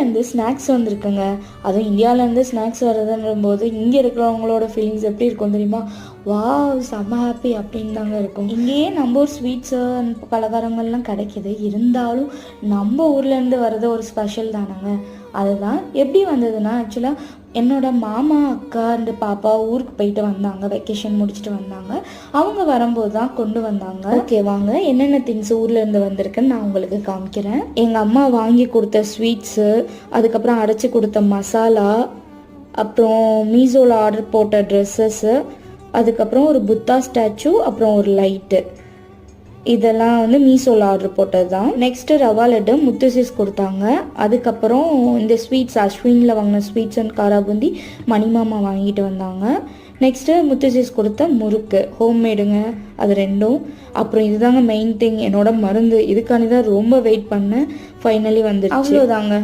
இந்தியாவிலேருந்து ஸ்நாக்ஸ் வந்திருக்குங்க. அதுவும் இந்தியாவிலேருந்து ஸ்நாக்ஸ் வர்றதுன்ற போது இங்கே இருக்கிறவங்களோட ஃபீலிங்ஸ் எப்படி இருக்கும் தெரியுமா? வாவ், செம்ம ஹாப்பி அப்படின்னு தாங்க இருக்கும். இங்கேயே நம்ம ஊர் ஸ்வீட்ஸு பலகாரங்கள்லாம் கிடைக்கிது. இருந்தாலும் நம்ம ஊர்லேருந்து வர்றது ஒரு ஸ்பெஷல் தானேங்க. அதுதான் எப்படி வந்ததுன்னா, ஆக்சுவலாக என்னோட மாமா, அக்கா அண்டு பாப்பா ஊருக்கு போயிட்டு வந்தாங்க. வெக்கேஷன் முடிச்சுட்டு வந்தாங்க. அவங்க வரும்போது தான் கொண்டு வந்தாங்க. ஓகே, வாங்க என்னென்ன திங்ஸ் ஊர்லேருந்து வந்திருக்குன்னு நான் உங்களுக்கு காமிக்கிறேன். எங்கள் அம்மா வாங்கி கொடுத்த ஸ்வீட்ஸு, அதுக்கப்புறம் அரைச்சி கொடுத்த மசாலா, அப்புறம் மீஷோவில் ஆர்டர் போட்ட ட்ரெஸ்ஸஸ்ஸு, அதுக்கப்புறம் ஒரு புத்தா ஸ்டாச்சு, அப்புறம் ஒரு லைட்டு. இதெல்லாம் வந்து மீஷோவில் ஆர்டர் போட்டது தான். நெக்ஸ்ட்டு ரவா லட்டு முத்துசீஸ் கொடுத்தாங்க. அதுக்கப்புறம் இந்த ஸ்வீட்ஸ் அஸ்வினில் வாங்கின ஸ்வீட்ஸ் அண்ட் காரா பூந்தி மணிமாமா வாங்கிட்டு வந்தாங்க. நெக்ஸ்ட்டு முத்துசீஸ் கொடுத்த முறுக்கு ஹோம்மேடுங்க, அது 2. அப்புறம் இதுதாங்க மெயின் திங், என்னோட மருந்து. இதுக்காண்டி தான் ரொம்ப வெயிட் பண்ணேன். ஃபைனலி வந்துடுச்சு. அவ்வளோதாங்க.